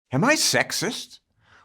Am I sexist?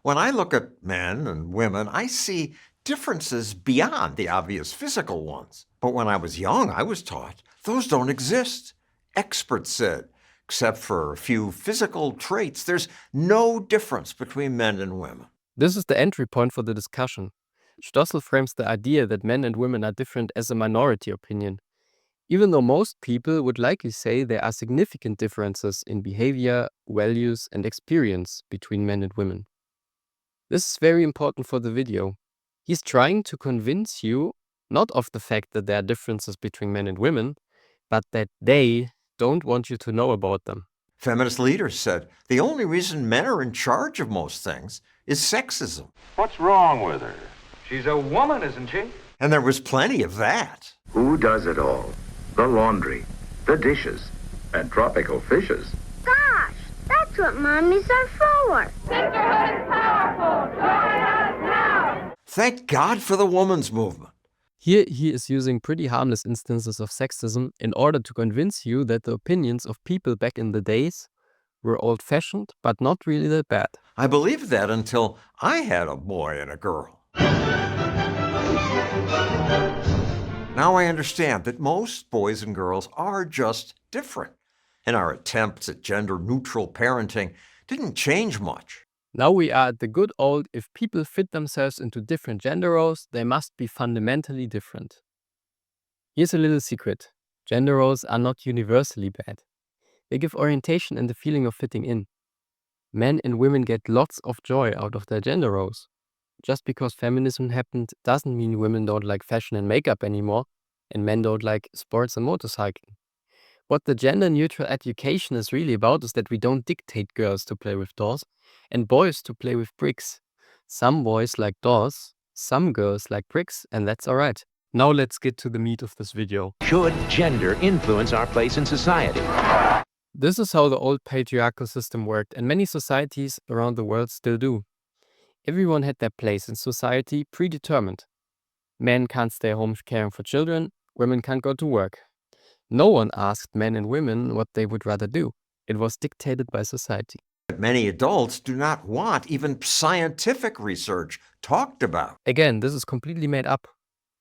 When I look at men and women, I see differences beyond the obvious physical ones. But when I was young, I was taught those don't exist. Experts said, except for a few physical traits, there's no difference between men and women. This is the entry point for the discussion. Stossel frames the idea that men and women are different as a minority opinion, even though most people would likely say there are significant differences in behavior, values, and experience between men and women. This is very important for the video. He's trying to convince you not of the fact that there are differences between men and women, but that they don't want you to know about them. Feminist leaders said the only reason men are in charge of most things is sexism. What's wrong with her? She's a woman, isn't she? And there was plenty of that. Who does it all? The laundry, the dishes, and tropical fishes. Gosh, that's what mommies are for. Sisterhood is powerful. Join us now. Thank God for the women's movement. Here he is using pretty harmless instances of sexism in order to convince you that the opinions of people back in the days were old-fashioned, but not really that bad. I believed that until I had a boy and a girl. Now I understand that most boys and girls are just different, and our attempts at gender-neutral parenting didn't change much. Now we are at the good old, if people fit themselves into different gender roles, they must be fundamentally different. Here's a little secret. Gender roles are not universally bad. They give orientation and the feeling of fitting in. Men and women get lots of joy out of their gender roles. Just because feminism happened doesn't mean women don't like fashion and makeup anymore, and men don't like sports and motorcycling. What the gender-neutral education is really about is that we don't dictate girls to play with dolls and boys to play with bricks. Some boys like dolls, some girls like bricks, and that's alright. Now let's get to the meat of this video. Should gender influence our place in society? This is how the old patriarchal system worked, and many societies around the world still do. Everyone had their place in society predetermined. Men can't stay home caring for children, women can't go to work. No one asked men and women what they would rather do. It was dictated by society. But many adults do not want even scientific research talked about. Again, this is completely made up.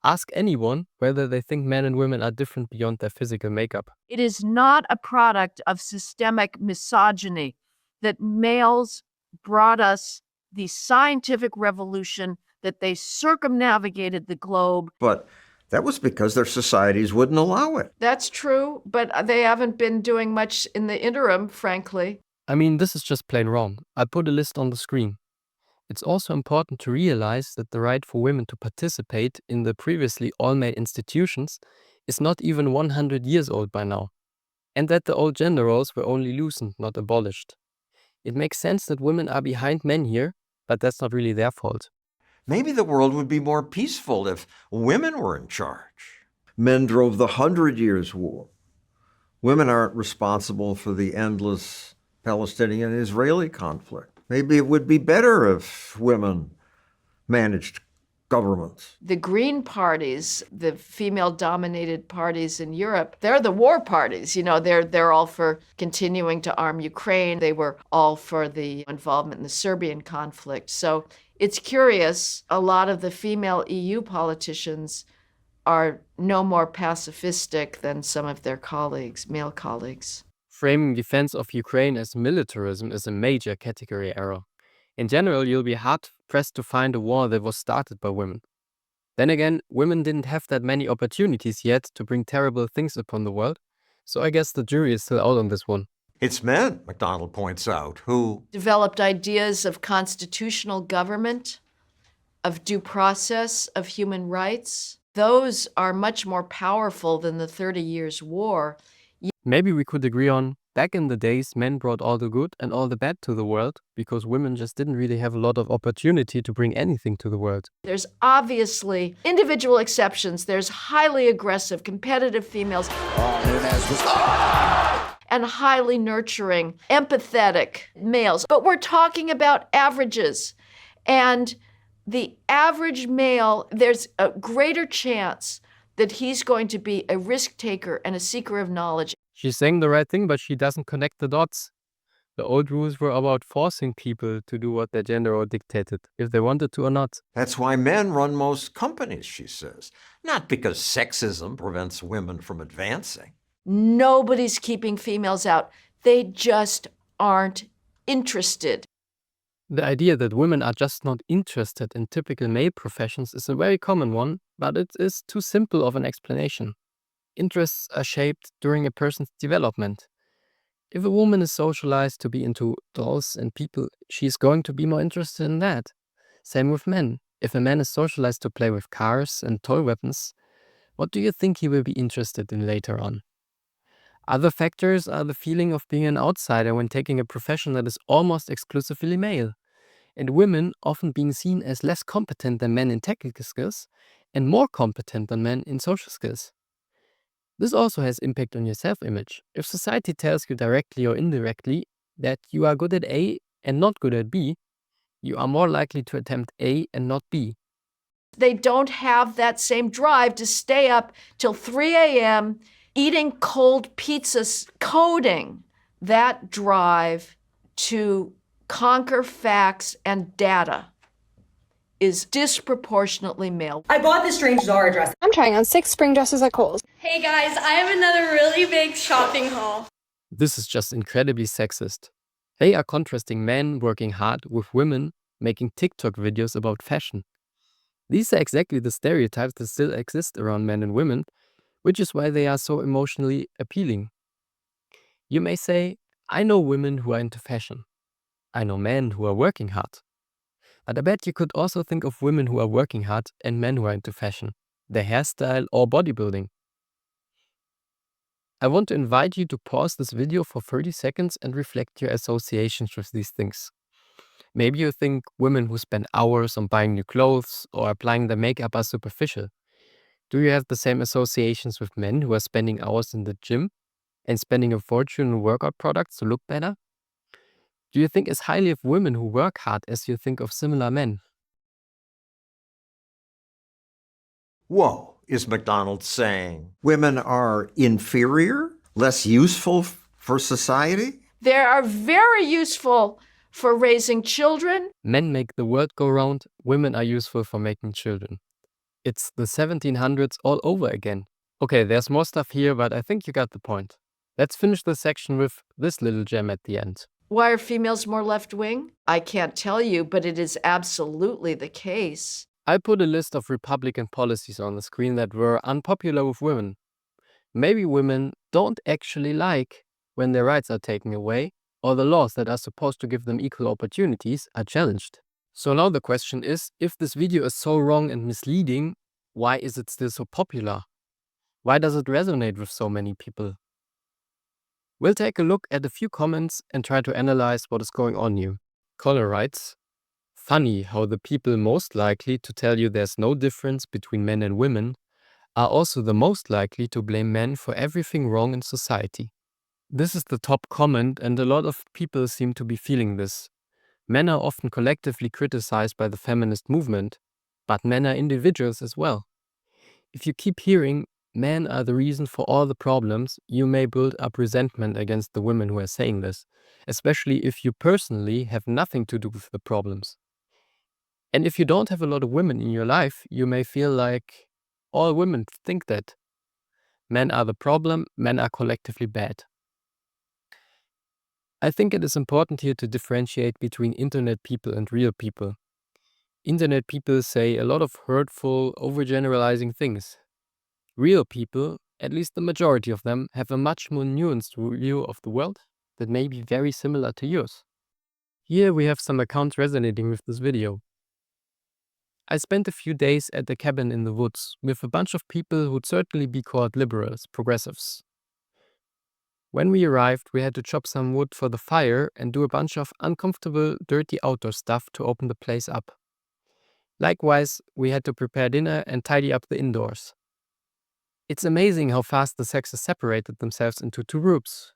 Ask anyone whether they think men and women are different beyond their physical makeup. It is not a product of systemic misogyny that males brought us the scientific revolution, that they circumnavigated the globe. But that was because their societies wouldn't allow it. That's true, but they haven't been doing much in the interim, frankly. I mean, this is just plain wrong. I put a list on the screen. It's also important to realize that the right for women to participate in the previously all-male institutions is not even 100 years old by now, and that the old gender roles were only loosened, not abolished. It makes sense that women are behind men here, but that's not really their fault. Maybe the world would be more peaceful if women were in charge. Men drove the 100 Years' War. Women aren't responsible for the endless Palestinian-Israeli conflict. Maybe it would be better if women managed governments. The Green parties, the female-dominated parties in Europe, they're the war parties. You know, they're all for continuing to arm Ukraine. They were all for the involvement in the Serbian conflict. So it's curious, a lot of the female EU politicians are no more pacifistic than some of their colleagues, male colleagues. Framing defense of Ukraine as militarism is a major category error. In general, you'll be hard-pressed to find a war that was started by women. Then again, women didn't have that many opportunities yet to bring terrible things upon the world, so I guess the jury is still out on this one. It's men, MacDonald points out, who developed ideas of constitutional government, of due process, of human rights. Those are much more powerful than the 30 Years' War. Maybe we could agree on, back in the days, men brought all the good and all the bad to the world because women just didn't really have a lot of opportunity to bring anything to the world. There's obviously individual exceptions. There's highly aggressive, competitive females. And highly nurturing, empathetic males. But we're talking about averages. And the average male, there's a greater chance that he's going to be a risk taker and a seeker of knowledge. She's saying the right thing, but she doesn't connect the dots. The old rules were about forcing people to do what their gender role dictated, if they wanted to or not. That's why men run most companies, she says. Not because sexism prevents women from advancing. Nobody's keeping females out. They just aren't interested. The idea that women are just not interested in typical male professions is a very common one, but it is too simple of an explanation. Interests are shaped during a person's development. If a woman is socialized to be into dolls and people, she is going to be more interested in that. Same with men. If a man is socialized to play with cars and toy weapons, what do you think he will be interested in later on? Other factors are the feeling of being an outsider when taking a profession that is almost exclusively male, and women often being seen as less competent than men in technical skills and more competent than men in social skills. This also has impact on your self-image. If society tells you directly or indirectly that you are good at A and not good at B, you are more likely to attempt A and not B. They don't have that same drive to stay up till 3 a.m. eating cold pizzas, coding. That drive to conquer facts and data is disproportionately male. I bought this strange Zara dress. I'm trying on 6 spring dresses at Kohl's. Hey guys, I have another really big shopping haul. This is just incredibly sexist. They are contrasting men working hard with women making TikTok videos about fashion. These are exactly the stereotypes that still exist around men and women, which is why they are so emotionally appealing. You may say, I know women who are into fashion. I know men who are working hard. But I bet you could also think of women who are working hard and men who are into fashion, their hairstyle or bodybuilding. I want to invite you to pause this video for 30 seconds and reflect your associations with these things. Maybe you think women who spend hours on buying new clothes or applying their makeup are superficial. Do you have the same associations with men who are spending hours in the gym and spending a fortune on workout products to look better? Do you think as highly of women who work hard as you think of similar men? Whoa, is McDonald saying women are inferior, less useful for society? They are very useful for raising children. Men make the world go round, women are useful for making children. It's the 1700s all over again. Okay, there's more stuff here, but I think you got the point. Let's finish the section with this little gem at the end. Why are females more left-wing? I can't tell you, but it is absolutely the case. I put a list of Republican policies on the screen that were unpopular with women. Maybe women don't actually like when their rights are taken away, or the laws that are supposed to give them equal opportunities are challenged. So now the question is, if this video is so wrong and misleading, why is it still so popular? Why does it resonate with so many people? We'll take a look at a few comments and try to analyze what is going on here. Caller writes, funny how the people most likely to tell you there's no difference between men and women are also the most likely to blame men for everything wrong in society. This is the top comment, and a lot of people seem to be feeling this. Men are often collectively criticized by the feminist movement, but men are individuals as well. If you keep hearing men are the reason for all the problems, you may build up resentment against the women who are saying this, especially if you personally have nothing to do with the problems. And if you don't have a lot of women in your life, you may feel like all women think that. Men are the problem, men are collectively bad. I think it is important here to differentiate between internet people and real people. Internet people say a lot of hurtful, overgeneralizing things. Real people, at least the majority of them, have a much more nuanced view of the world that may be very similar to yours. Here we have some accounts resonating with this video. I spent a few days at a cabin in the woods with a bunch of people who'd certainly be called liberals, progressives. When we arrived, we had to chop some wood for the fire and do a bunch of uncomfortable, dirty outdoor stuff to open the place up. Likewise, we had to prepare dinner and tidy up the indoors. It's amazing how fast the sexes separated themselves into two groups.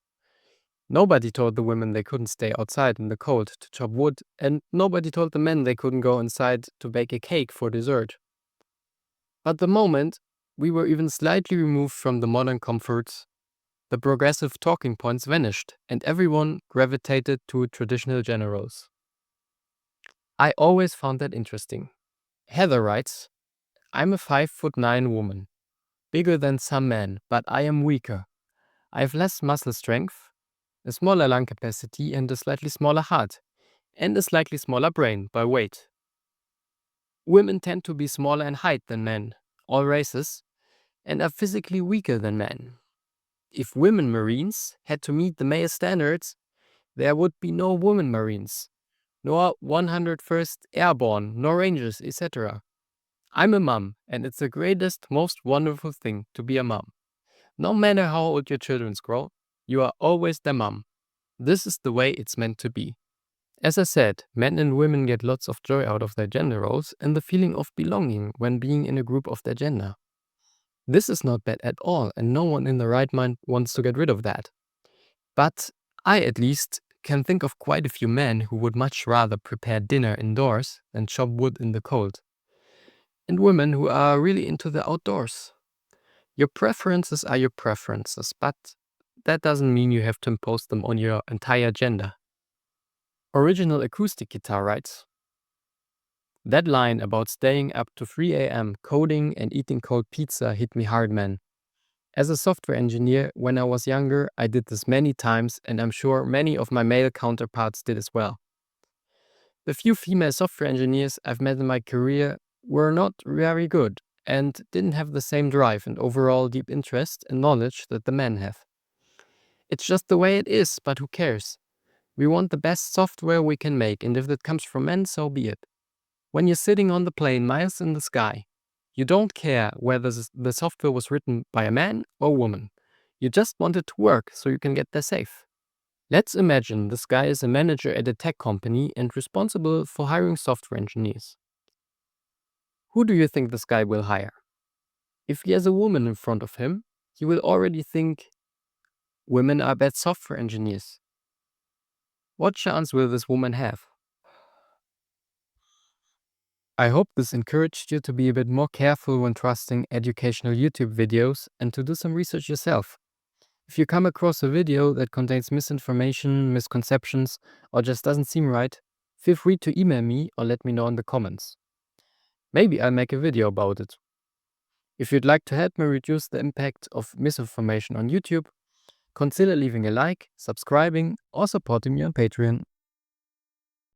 Nobody told the women they couldn't stay outside in the cold to chop wood, and nobody told the men they couldn't go inside to bake a cake for dessert. But the moment we were even slightly removed from the modern comforts, the progressive talking points vanished and everyone gravitated to traditional gender roles. I always found that interesting. Heather writes, I'm a 5'9" woman, bigger than some men, but I am weaker. I have less muscle strength, a smaller lung capacity and a slightly smaller heart, and a slightly smaller brain by weight. Women tend to be smaller in height than men, all races, and are physically weaker than men. If women Marines had to meet the male standards, there would be no women Marines, nor 101st Airborne, nor Rangers, etc. I'm a mum, and it's the greatest, most wonderful thing to be a mum. No matter how old your children grow, you are always their mum. This is the way it's meant to be. As I said, men and women get lots of joy out of their gender roles and the feeling of belonging when being in a group of their gender. This is not bad at all, and no one in the right mind wants to get rid of that. But I, at least, can think of quite a few men who would much rather prepare dinner indoors than chop wood in the cold. And women who are really into the outdoors. Your preferences are your preferences, but that doesn't mean you have to impose them on your entire gender. Original Acoustic Guitar writes, that line about staying up to 3 a.m. coding and eating cold pizza hit me hard, man. As a software engineer, when I was younger, I did this many times, and I'm sure many of my male counterparts did as well. The few female software engineers I've met in my career were not very good and didn't have the same drive and overall deep interest and knowledge that the men have. It's just the way it is, but who cares? We want the best software we can make, and if that comes from men, so be it. When you're sitting on the plane miles in the sky, you don't care whether the software was written by a man or a woman. You just want it to work so you can get there safe. Let's imagine this guy is a manager at a tech company and responsible for hiring software engineers. Who do you think this guy will hire? If he has a woman in front of him, he will already think women are bad software engineers. What chance will this woman have? I hope this encouraged you to be a bit more careful when trusting educational YouTube videos and to do some research yourself. If you come across a video that contains misinformation, misconceptions, or just doesn't seem right, feel free to email me or let me know in the comments. Maybe I'll make a video about it. If you'd like to help me reduce the impact of misinformation on YouTube, consider leaving a like, subscribing, or supporting me on Patreon.